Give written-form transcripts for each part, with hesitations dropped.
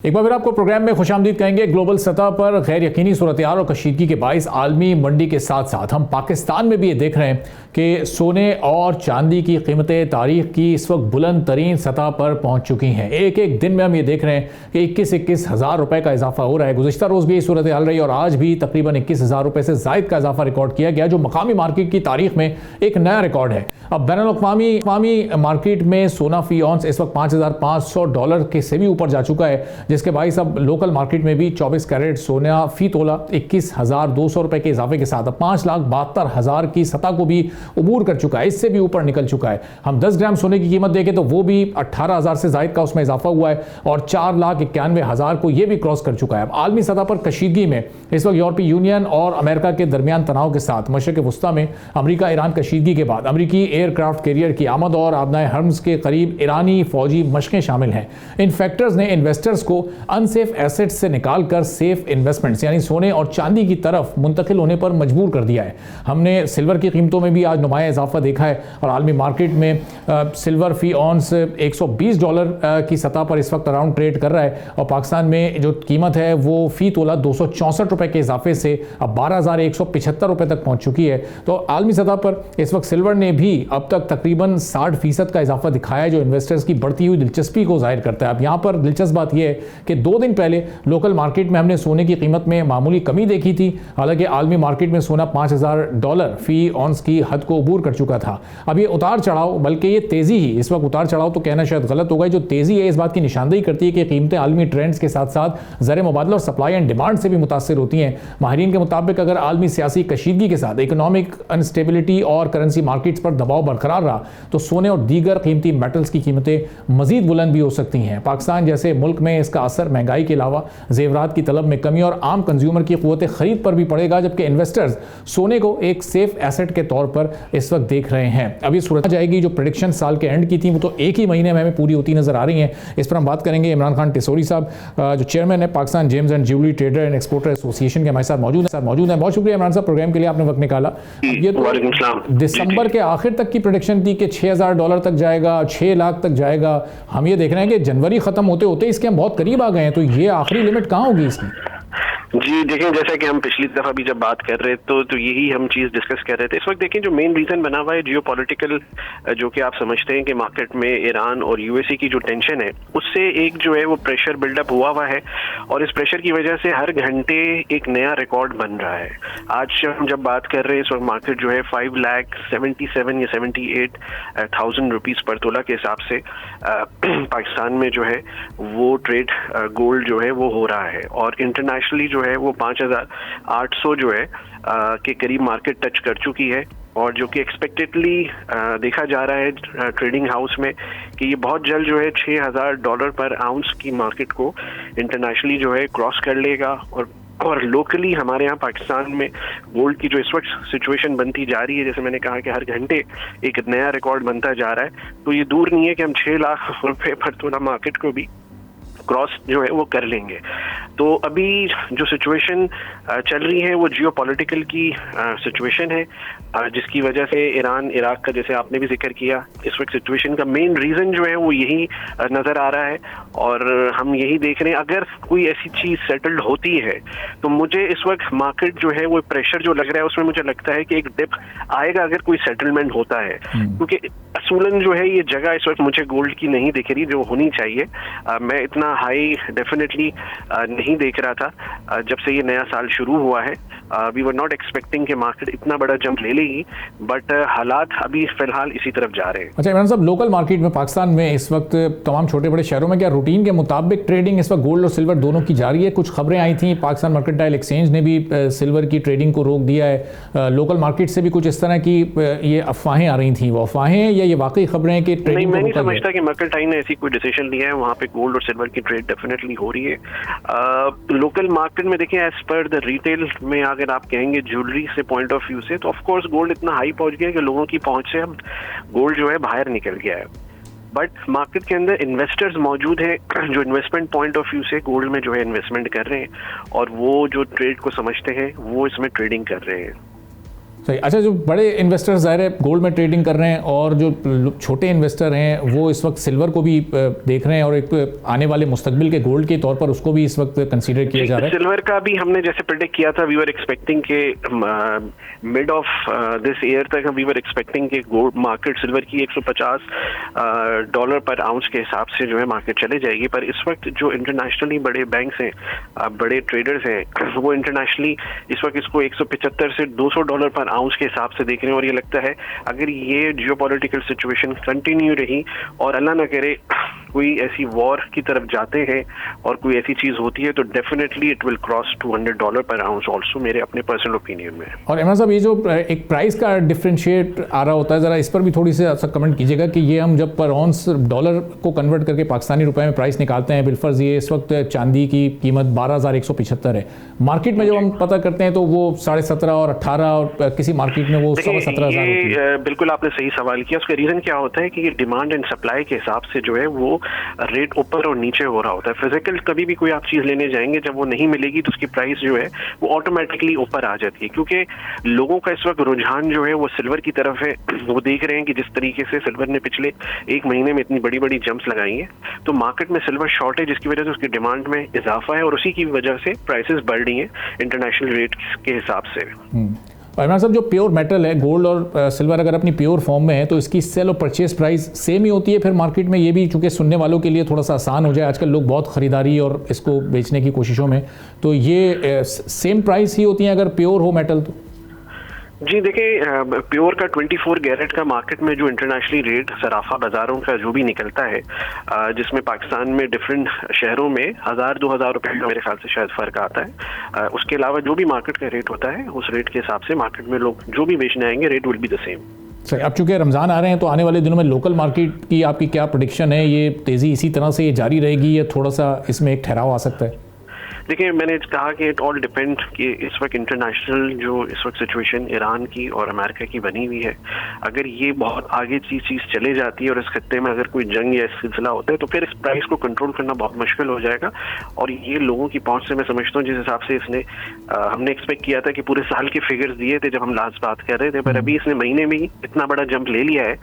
एक बार फिर आपको प्रोग्राम में खुशामदीद कहेंगे। ग्लोबल सतह पर गैर यकीनी सूरत-ए-हाल और कशीदगी के बाइस आलमी मंडी के साथ साथ हम पाकिस्तान में भी ये देख रहे हैं कि सोने और चांदी की कीमतें तारीख की इस वक्त बुलंद तरीन सतह पर पहुंच चुकी हैं। एक एक दिन में हम ये देख रहे हैं कि 21-21 हज़ार रुपए का इजाफा हो रहा है। गुज़िश्ता रोज़ भी यही सूरत-ए-हाल रही और आज भी तकरीबन 21 हज़ार रुपए से ज़ायद का इजाफा रिकॉर्ड किया गया, जो मकामी मार्केट की तारीख में एक नया रिकॉर्ड है। अब बैनुल-अक़वामी मार्केट में सोना फी ऑन्स इस वक्त $5,500 के से भी ऊपर जा चुका है, जिसके बाइस अब लोकल मार्केट में भी 24 कैरेट सोना फी तोला 21,200 रुपए के इजाफे के साथ अब 5,72,000 की सतह को भी उबूर कर चुका है, इससे भी ऊपर निकल चुका है। हम 10 ग्राम सोने की कीमत देखें तो वो भी 18,000 से ज़ायद का उसमें इजाफा हुआ है और 4,91,000 को ये भी क्रॉस कर चुका है। अब आलमी सतह पर कशीदगी में इस वक्त यूरोपीय यूनियन और अमेरिका के दरमियान तनाव के साथ मशरिक़ वस्ता में अमेरिका ईरान कशीदगी के बाद अमेरिकी एयरक्राफ्ट कैरियर की आमद और आबनाए हर्म्स के करीब ईरानी फौजी मशकें शामिल हैं। इन फैक्टर्स ने इन्वेस्टर्स को अनसेफ एसेट्स से निकालकर सेफ इन्वेस्टमेंट्स यानी सोने और चांदी की तरफ मुंतकिल होने पर मजबूर कर दिया है। हमने सिल्वर की कीमतों में भी आज नुमाया इजाफा देखा है और आलमी मार्केट में सिल्वर फी ऑन्स $120 की सतह पर इस वक्त अराउंड ट्रेड कर रहा है और पाकिस्तान में जो कीमत है वो फी तोला 264 रुपए के इजाफे से अब 12,175 रुपए तक पहुंच चुकी है। तो आलमी सतह पर इस वक्त सिल्वर ने भी अब तक तकरीबन 60% का इजाफा दिखाया है, जो इन्वेस्टर्स की बढ़ती हुई दिलचस्पी को जाहिर करता है। अब यहाँ पर दिलचस्प बात यह है कि 2 दिन पहले लोकल मार्केट में हमने सोने की कीमत में मामूली कमी देखी थी, हालांकि आलमी मार्केट में सोना $5,000 फी ऑन्स की हद को अबूर कर चुका था। अब ये उतार चढ़ाव, बल्कि ये तेजी ही, इस वक्त उतार चढ़ाव तो कहना शायद गलत होगा, जो तेजी है इस बात की निशानदेही करती है कि कीमतें आलमी ट्रेंड्स के साथ साथ ज़र मुबादला और सप्लाई एंड डिमांड से भी मुतासर होती हैं। माहिरीन के मुताबिक अगर आलमी सियासी कशीदगी के साथ इकोनॉमिक अनस्टेबिलिटी और करेंसी मार्केट्स पर दबाव बरकरार रहा तो सोने और दीगर कीमती मेटल्स की कीमतें मजीद बुलंद भी हो सकती हैं। पाकिस्तान जैसे मुल्क में इसका असर महंगाई के अलावा जेवरात की तलब में कमी और आम कंज्यूमर की क़ुव्वत खरीद पर भी पड़ेगा, जबकि इन्वेस्टर्स सोने को एक सेफ एसेट के तौर पर इस वक्त देख रहे हैं। अब ये सूरत जाएगी, जो प्रेडिक्शन साल के एंड की थी वो तो एक ही महीने में हमें पूरी होती नजर आ रही हैं। इस पर हम बात करेंगे। इमरान खान टिसोरी साहब जो चेयरमैन है Pakistan James and jewellery trader and exporter association के, हमारे साथ मौजूद है। बहुत शुक्रिया इमरान साहब, प्रोग्राम के लिए आपने वक्त निकाला। ये तो दिसंबर के आखिर तक की प्रेडिक्शन थी कि $6,000 तक जाएगा, 6 लाख तक जाएगा। हम ये देख रहे हैं कि जनवरी खत्म होते होते इसके हम बहुत करीब आ गए हैं, तो ये आखिरी लिमिट कहाँ होगी इसकी? जी देखें, जैसा कि हम पिछली दफा भी जब बात कर रहे तो यही हम चीज डिस्कस कर रहे थे। इस वक्त देखें जो मेन रीजन बना हुआ है जियोपॉलिटिकल, जो कि आप समझते हैं कि मार्केट में ईरान और यूएसए की जो टेंशन है उससे एक जो है वो प्रेशर बिल्डअप हुआ है और इस प्रेशर की वजह से हर घंटे एक नया रिकॉर्ड बन रहा है। आज हम जब बात कर रहे हैं इस वक्त मार्केट जो है 5,77,000 या 78,000 रुपीज पर तोला के हिसाब से पाकिस्तान में जो है वो ट्रेड गोल्ड जो है वो हो रहा है और इंटरनेशनली जो है वो 5,800 जो है के करीब मार्केट टच कर चुकी है और जो कि एक्सपेक्टेडली देखा जा रहा है ट्रेडिंग हाउस में कि ये बहुत जल्द जो है $6,000 पर आउंस की मार्केट को इंटरनेशनली जो है क्रॉस कर लेगा और लोकली हमारे यहाँ पाकिस्तान में गोल्ड की जो इस वक्त सिचुएशन बनती जा रही है, जैसे मैंने कहा कि हर घंटे एक नया रिकॉर्ड बनता जा रहा है, तो ये दूर नहीं है कि हम 6 लाख रुपए पर तोला मार्केट को भी क्रॉस जो है वो कर लेंगे। तो अभी जो सिचुएशन चल रही है वो जियोपॉलिटिकल की सिचुएशन है, जिसकी वजह से ईरान इराक का, जैसे आपने भी जिक्र किया, इस वक्त सिचुएशन का मेन रीज़न जो है वो यही नज़र आ रहा है और हम यही देख रहे हैं। अगर कोई ऐसी चीज़ सेटल्ड होती है तो मुझे इस वक्त मार्केट जो है वो प्रेशर जो लग रहा है उसमें मुझे लगता है कि एक डिप आएगा अगर कोई सेटलमेंट होता है, क्योंकि असूलन जो है ये जगह इस वक्त मुझे गोल्ड की नहीं दिख रही जो होनी चाहिए। मैं इतना हाई डेफिनेटली नहीं देख रहा था जब से ये नया साल शुरू हुआ है। वी वर नॉट एक्सपेक्टिंग कि मार्केट इतना बड़ा जंप ले लेगी, बट हालात अभी फिलहाल इसी तरफ जा रहे हैं। अच्छा इमरान साहब, लोकल मार्केट में पाकिस्तान में इस वक्त तमाम छोटे बड़े शहरों में क्या रूटीन के मुताबिक ट्रेडिंग इस वक्त गोल्ड और सिल्वर दोनों की जारी है? कुछ खबरें आई थी, पाकिस्तान मर्केंटाइल एक्सचेंज ने भी सिल्वर की ट्रेडिंग को रोक दिया है। लोकल मार्केट से भी कुछ इस तरह की ये अफवाहें आ रही थी, वो अफवाहें या ये वाकई खबरें हैं कि ट्रेडिंग? मैं नहीं समझता कि मर्केंटाइल ने ऐसी कोई डिसीजन लिया है। वहाँ पे गोल्ड और सिल्वर की ट्रेड डेफिनेटली हो रही है। लोकल मार्केट में देखें, एज पर द रिटेल में अगर आप कहेंगे ज्वेलरी से पॉइंट ऑफ व्यू से, तो ऑफ कोर्स गोल्ड इतना हाई पहुंच गया कि लोगों की पहुंच से अब गोल्ड जो है बाहर निकल गया है। बट मार्केट के अंदर इन्वेस्टर्स मौजूद हैं जो इन्वेस्टमेंट पॉइंट ऑफ व्यू से गोल्ड में जो है इन्वेस्टमेंट कर रहे हैं और वो जो ट्रेड को समझते हैं वो इसमें ट्रेडिंग कर रहे हैं। सही। अच्छा, जो बड़े इन्वेस्टर्स ज़ाहिर है गोल्ड में ट्रेडिंग कर रहे हैं और जो छोटे इन्वेस्टर हैं वो इस वक्त सिल्वर को भी देख रहे हैं और एक आने वाले मुस्तकबिल के गोल्ड के तौर पर उसको भी इस वक्त कंसीडर किया जा रहा है। सिल्वर का भी हमने जैसे प्रेडिक्ट किया था, वी वर एक्सपेक्टिंग के मिड ऑफ दिस ईयर तक वी वर एक्सपेक्टिंग के गोल्ड मार्केट सिल्वर की $150 पर आउंस के हिसाब से जो है मार्केट चले जाएगी। पर इस वक्त जो इंटरनेशनली बड़े बैंक्स हैं, बड़े ट्रेडर्स हैं, वो इंटरनेशनली इस वक्त इसको $175 से $200 पर आउंस के हिसाब से देख रहे हैं। और ये लगता है अगर ये जियोपॉलिटिकल सिचुएशन कंटिन्यू रही और अल्लाह ना करे कोई ऐसी वॉर की तरफ जाते हैं और कोई ऐसी चीज होती है तो डेफिनेटली इट विल क्रॉस $200 पर आउंस ऑल्सो, मेरे अपने पर्सनल ओपिनियन में। और इमरान साहब, ये जो एक प्राइस का डिफरेंशिएट आ रहा होता है, ज़रा इस पर भी थोड़ी सी कमेंट कीजिएगा कि ये हम जब पर ऑन्स डॉलर को कन्वर्ट करके पाकिस्तानी रुपए में प्राइस निकालते हैं, बिलफर्ज ये इस वक्त चांदी की कीमत 12,175 है, मार्केट में जब हम पता करते हैं तो वो 17.5 और 18 और किसी मार्केट में वो 17,500। बिल्कुल आपने सही सवाल किया। उसका रीजन क्या होता है कि ये डिमांड एंड सप्लाई के हिसाब से जो है वो रेट ऊपर और नीचे हो रहा होता है। फिजिकल कभी भी कोई आप चीज लेने जाएंगे, जब वो नहीं मिलेगी तो उसकी प्राइस जो है वो ऑटोमेटिकली ऊपर आ जाती है, क्योंकि लोगों का इस वक्त रुझान जो है वो सिल्वर की तरफ है। वो देख रहे हैं कि जिस तरीके से सिल्वर ने पिछले एक महीने में इतनी बड़ी बड़ी जंप्स लगाई हैं, तो मार्केट में सिल्वर शॉर्ट है, जिसकी वजह से उसकी डिमांड में इजाफा है और उसी की वजह से प्राइसेस बढ़ रही हैं इंटरनेशनल रेट के हिसाब से। इमरान साहब, जो प्योर मेटल है गोल्ड और सिल्वर अगर अपनी प्योर फॉर्म में है तो इसकी सेल और परचेज प्राइस सेम ही होती है फिर मार्केट में? ये भी चूंकि सुनने वालों के लिए थोड़ा सा आसान हो जाए, आजकल लोग बहुत ख़रीदारी और इसको बेचने की कोशिशों में, तो ये सेम प्राइस ही होती है अगर प्योर हो मेटल तो? जी देखिए, प्योर का 24 कैरेट का मार्केट में जो इंटरनेशनली रेट सराफा बाजारों का जो भी निकलता है, जिसमें पाकिस्तान में डिफरेंट शहरों में 1,000-2,000 रुपए का मेरे ख्याल से शायद फ़र्क आता है। उसके अलावा जो भी मार्केट का रेट होता है उस रेट के हिसाब से मार्केट में लोग जो भी बेचने आएंगे rate will be the same. सही। अब चूंकि रमज़ान आ रहे हैं तो आने वाले दिनों में लोकल मार्केट की आपकी क्या प्रेडिक्शन है? ये तेज़ी इसी तरह से ये जारी रहेगी या थोड़ा सा इसमें एक ठहराव आ सकता है? देखिए, मैंने कहा कि इट ऑल डिपेंड कि इस वक्त इंटरनेशनल जो इस वक्त सिचुएशन ईरान की और अमेरिका की बनी हुई है, अगर ये बहुत आगे चीज़ चले जाती है और इस खत्ते में अगर कोई जंग या सिलसिला होता है तो फिर इस प्राइस को कंट्रोल करना बहुत मुश्किल हो जाएगा। और ये लोगों की पहुंच से मैं समझता हूँ जिस हिसाब से इसने हमने एक्सपेक्ट किया था कि पूरे साल के फिगर्स दिए थे जब हम लास्ट बात कर रहे थे, पर अभी इसने महीने में ही इतना बड़ा जंप ले लिया है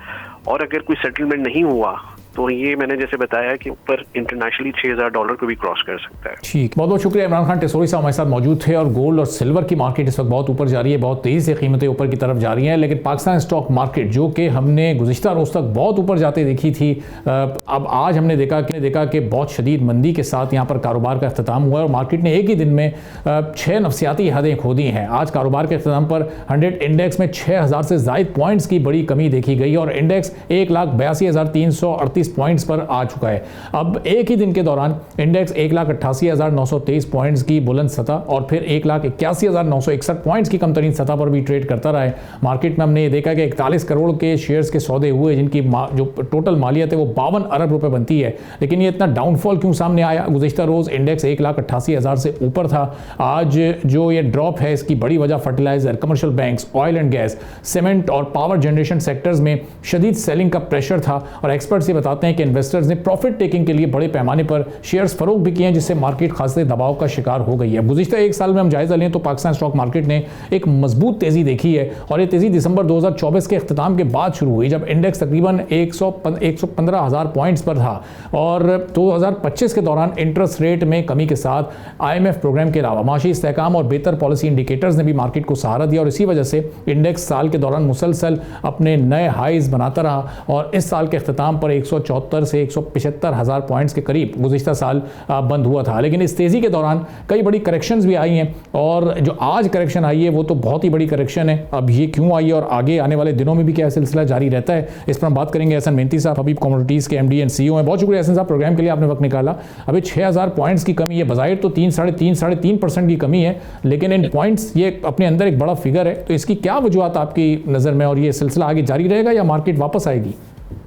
और अगर कोई सेटलमेंट नहीं हुआ तो ये मैंने जैसे बताया कि ऊपर इंटरनेशनली $6,000 को भी क्रॉस कर सकता है। ठीक, बहुत बहुत शुक्रिया। इमरान खान टेसोरी साहब हमारे साथ मौजूद थे। और गोल्ड और सिल्वर की मार्केट इस वक्त बहुत ऊपर जा रही है, बहुत तेज़ी से कीमतें ऊपर की तरफ जा रही हैं, लेकिन पाकिस्तान स्टॉक मार्केट जो कि हमने गुज़िश्ता रोज़ तक बहुत ऊपर जाते देखी थी, अब आज हमने देखा कि बहुत शदीद मंदी के साथ यहाँ पर कारोबार का अख्ताम हुआ है और मार्केट ने एक ही दिन में 6 नफसियाती हदें खो दी हैं। आज कारोबार के अख्ताम पर 100 इंडेक्स में 6,000 से ज़ायद पॉइंट्स की बड़ी कमी देखी गई और इंडेक्स 1,82,338 पॉइंट्स पर आ चुका है। अब एक ही दिन के दौरान इंडेक्स 1,88,923 पॉइंट्स की बुलंद सतह और फिर 1,81,961 पॉइंट्स की कमतरीन सतह पर भी ट्रेड करता रहा है। मार्केट में हमने ये देखा कि 41 करोड़ के शेयर्स के सौदे हुए, जिनकी जो टोटल मालियत है वो 52 अरब रुपए बनती है। लेकिन ये इतना डाउनफॉल क्यों सामने आया? गुज़िश्ता रोज़ इंडेक्स 1,88,000 से ऊपर था। आज जो ये ड्रॉप है इसकी बड़ी वजह fertilizer, commercial banks, oil and gas, cement और पावर जनरेशन सेक्टर्स में शदीद सेलिंग का प्रेशर था और एक्सपर्ट्स ये बताते हैं कि इन्वेस्टर्स ने प्रॉफिट टेकिंग के लिए बड़े पैमाने पर शेयर्स फरोख्त भी किए हैं, जिससे मार्केट खासे दबाव का शिकार हो गई है। गुज़िश्ता एक साल में हम जायजा लें तो पाकिस्तान स्टॉक मार्केट ने एक मजबूत तेजी देखी है और ये तेजी दिसंबर 2024 के अख्ताम के बाद शुरू हुई, जब इंडेक्स तकरीबन 115,000 पॉइंट्स पर था और 2025 के दौरान इंटरेस्ट रेट में कमी के साथ IMF प्रोग्राम के अलावा माशी इस्तेहकाम और बेहतर पॉलिसी इंडिकेटर्स ने भी मार्केट को सहारा दिया और इसी वजह से इंडेक्स साल के दौरान मुसलसल अपने नए हाइज बनाता रहा और इस साल के अख्ताम पर 174 से 175,000 पॉइंट्स के करीब गुज़िश्ता साल बंद हुआ था। लेकिन इस तेज़ी के दौरान कई बड़ी करेक्शंस भी आई हैं और जो आज करेक्शन आई है वो तो बहुत ही बड़ी करेक्शन है। अब ये क्यों आई है और आगे आने वाले दिनों में भी क्या सिलसिला जारी रहता है, इस पर हम बात करेंगे। एहसन मेहनती साहब हबीब कमोडिटीज़ के MD एंड CEO हैं। बहुत शुक्रिया एहसन साहब, प्रोग्राम के लिए आपने वक्त निकाला। अभी 6,000 पॉइंट्स की कमी है, बज़ाहिर तो 3-3.5% की कमी है, लेकिन इन पॉइंट्स ये अपने अंदर एक बड़ा फिगर है, तो इसकी क्या वजूहत आपकी नज़र में और ये सिलसिला आगे जारी रहेगा या मार्केट वापस आएगी?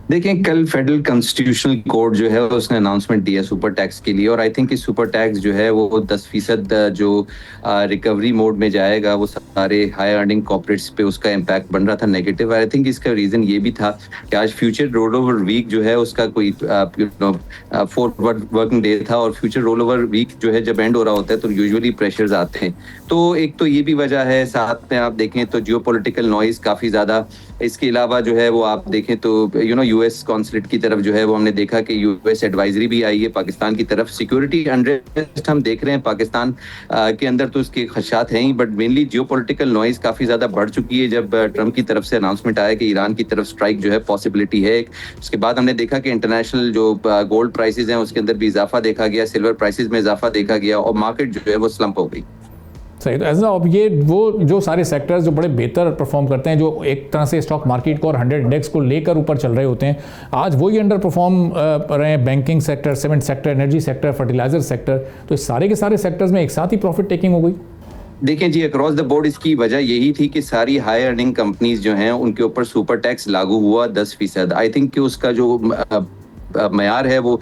देखें, कल फेडरल कॉन्स्टिट्यूशनल कोर्ट जो है उसने अनाउंसमेंट दिया सुपर टैक्स के लिए, और आई थिंक इस सुपर टैक्स जो है वो 10% जो रिकवरी मोड में जाएगा वो सारे हाई अर्निंग कॉर्पोरेट्स पे उसका इम्पैक्ट बन रहा था नेगेटिव। आई थिंक इसका रीज़न ये भी था कि आज फ्यूचर रोल ओवर वीक जो है उसका कोई 4 वर्किंग डे था, और फ्यूचर रोल ओवर वीक जो है जब एंड हो रहा होता है तो यूजुअली प्रेशर्स आते हैं। तो एक तो ये भी वजह है, साथ में आप देखें तो जियोपॉलिटिकल नॉइज काफ़ी ज़्यादा। इसके अलावा जो है वो आप देखें तो यूएस कॉन्सुलेट की तरफ जो है वो हमने देखा कि यूएस एडवाइजरी भी आई है पाकिस्तान की तरफ। सिक्योरिटी अनरेस्ट हम देख रहे हैं पाकिस्तान के अंदर, तो उसके खदशात हैं ही, बट मेनली जियोपॉलिटिकल नॉइज काफ़ी ज़्यादा बढ़ चुकी है। जब ट्रंप की तरफ से अनाउंसमेंट आया कि ईरान की तरफ स्ट्राइक जो है पॉसिबिलिटी है, उसके बाद हमने देखा कि इंटरनेशनल जो गोल्ड प्राइसेस हैं उसके अंदर भी इजाफा देखा गया, सिल्वर प्राइसेस में इजाफा देखा गया, और मार्केट जो है वो स्लम्प हो गई। सही। तो ऐसा अब ये वो जो सारे सेक्टर्स जो बड़े बेहतर परफॉर्म करते हैं, जो एक तरह से स्टॉक मार्केट को और 100 इंडेक्स को लेकर ऊपर चल रहे होते हैं, आज वही अंडर परफॉर्म रहे हैं। Banking sector, cement sector, energy sector, fertilizer sector, तो इस सारे के सारे सेक्टर्स में एक साथ ही प्रॉफिट टेकिंग हो गई। देखें जी, अक्रॉस द बोर्ड इसकी वजह यही थी कि सारी हाई अर्निंग कंपनीज जो हैं उनके ऊपर सुपर टैक्स लागू हुआ 10%। आई थिंक कि उसका जो मयार है वो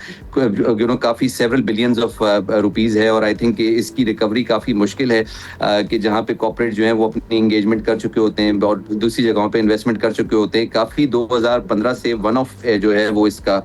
काफ़ी सेवरल बिलियंस ऑफ रुपीज़ है, और आई थिंक इसकी रिकवरी काफ़ी मुश्किल है कि जहाँ पे कॉर्पोरेट जो है वो अपनी इंगेजमेंट कर चुके होते हैं और दूसरी जगहों पे इन्वेस्टमेंट कर चुके होते हैं। काफ़ी 2015 से वन ऑफ जो है वो इसका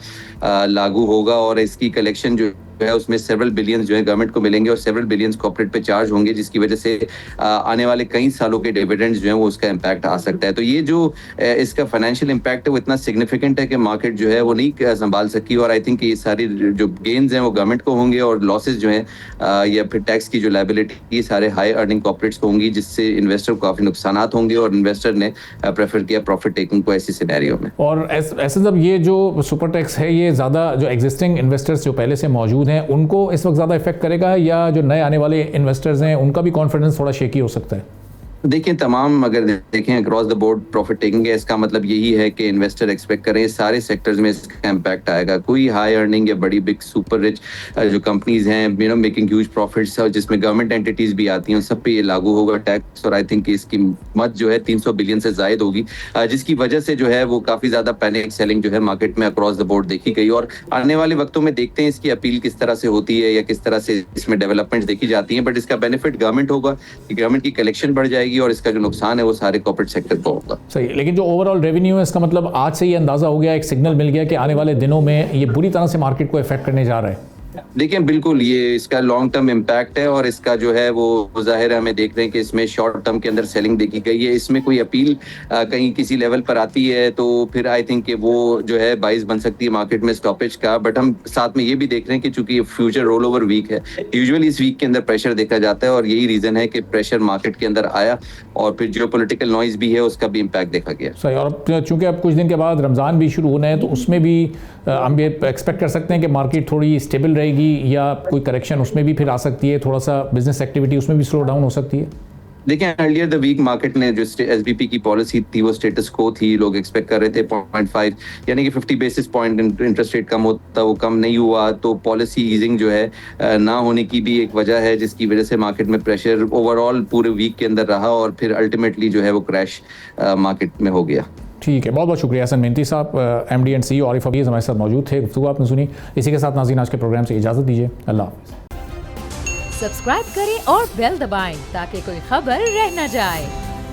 लागू होगा, और इसकी कलेक्शन जो है उसमें सेवरल बिलियंस जो है गवर्नमेंट को मिलेंगे और सेवरल बिलियंस कॉर्पोरेट पे चार्ज होंगे, जिसकी वजह से आने वाले कई सालों के डिविडेंड्स जो है वो उसका इम्पैक्ट आ सकता है। तो ये जो इसका फाइनेंशियल इम्पैक्ट है वो इतना सिग्निफिकेंट है कि मार्केट जो है वो नहीं संभाल सकी, और आई थिंक ये सारी जो गेन्स हैं वो गवर्नमेंट को होंगे, और लॉसेज जो हैं या फिर टैक्स की जो लायबिलिटी ये सारे हाई अर्निंग कॉर्पोरेट्स को होंगी, जिससे इन्वेस्टर को काफ़ी नुकसान होंगे, और इन्वेस्टर ने प्रेफर किया प्रॉफिट टेकिंग को ऐसी सिनेरियो में। और ऐसे जब ये जो सुपर टैक्स है ये ज़्यादा जो एग्जिस्टिंग इन्वेस्टर्स जो पहले से मौजूद हैं उनको इस वक्त ज़्यादा इफेक्ट करेगा, या जो नए आने वाले इन्वेस्टर्स हैं उनका भी कॉन्फिडेंस थोड़ा शेकी हो सकता है? देखिए, तमाम अगर देखें across the board profit taking है, इसका मतलब यही है कि इन्वेस्टर एक्सपेक्ट करें सारे सेक्टर्स में इसका इम्पैक्ट आएगा। कोई हाई अर्निंग या बड़ी बिग सुपर रिच जो कंपनीज हैं मेकिंग ह्यूज प्रॉफिट्स, और जिसमें गवर्नमेंट एंटिटीज भी आती हैं, उन सब पे ये लागू होगा टैक्स, और आई थिंक इसकी मद जो है 300 बिलियन से जायद होगी, जिसकी वजह से जो है वो काफ़ी ज़्यादा पैनिक सेलिंग जो है मार्केट में अक्रॉस द बोर्ड देखी गई। और आने वाले वक्तों में देखते हैं इसकी अपील किस तरह से होती है या किस तरह से इसमें डेवलपमेंट देखी जाती है, बट इसका बेनिफिट गवर्नमेंट होगा कि गवर्नमेंट की कलेक्शन बढ़ जाएगी, और इसका जो नुकसान है वो सारे कॉर्पोरेट सेक्टर को होगा। सही। लेकिन जो ओवरऑल रेवेन्यू है इसका मतलब आज से ये अंदाजा हो गया, एक सिग्नल मिल गया कि आने वाले दिनों में ये बुरी तरह से मार्केट को इफेक्ट करने जा रहा है। देखिए, बिल्कुल ये इसका लॉन्ग टर्म इम्पैक्ट है, और इसका जो है वो जाहिर है हमें देख रहे हैं कि इसमें शॉर्ट टर्म के अंदर सेलिंग देखी गई है। इसमें कोई अपील कहीं किसी लेवल पर आती है तो फिर आई थिंक कि वो जो है बाइस बन सकती है मार्केट में स्टॉपेज का, बट हम साथ में ये भी देख रहे हैं कि चूंकि ये फ्यूचर रोल ओवर वीक है, यूजुअली इस वीक के अंदर प्रेशर देखा जाता है, और यही रीजन है कि प्रेशर मार्केट के अंदर आया, और फिर जियोपॉलिटिकल नॉइज भी है उसका भी इम्पैक्ट देखा गया। सही। और चूंकि अब कुछ दिन के बाद रमज़ान भी शुरू होना है, तो उसमें भी हम ये एक्सपेक्ट कर सकते हैं कि मार्केट थोड़ी स्टेबल रहेगी, या कोई करेक्शन उसमें भी फिर आ सकती है, थोड़ा सा बिजनेस एक्टिविटी उसमें भी स्लो डाउन हो सकती है? देखिए, अर्लियर द वीक मार्केट ने जो एसबीपी की पॉलिसी थी वो स्टेटस को थी, लोग एक्सपेक्ट कर रहे थे 0.5 यानी कि 50 बेसिस पॉइंट इंटरेस्ट रेट कम होता, वो कम नहीं हुआ, तो पॉलिसी ईजिंग जो है ना होने की भी एक वजह है, जिसकी वजह से मार्केट में प्रेशर ओवरऑल पूरे वीक के अंदर रहा, और फिर अल्टीमेटली जो है वो क्रैश मार्केट में हो गया। ठीक है, बहुत बहुत शुक्रिया हसन मेहनती साहब, MD and CEO Arif Hafeez हमारे साथ मौजूद थे, गुफ्तगू आपने सुनी। इसी के साथ नाज़रीन आज के प्रोग्राम से इजाज़त दीजिए, अल्लाह हाफ़िज़। सब्सक्राइब करें और बेल दबाएं ताकि कोई खबर रह न जाए।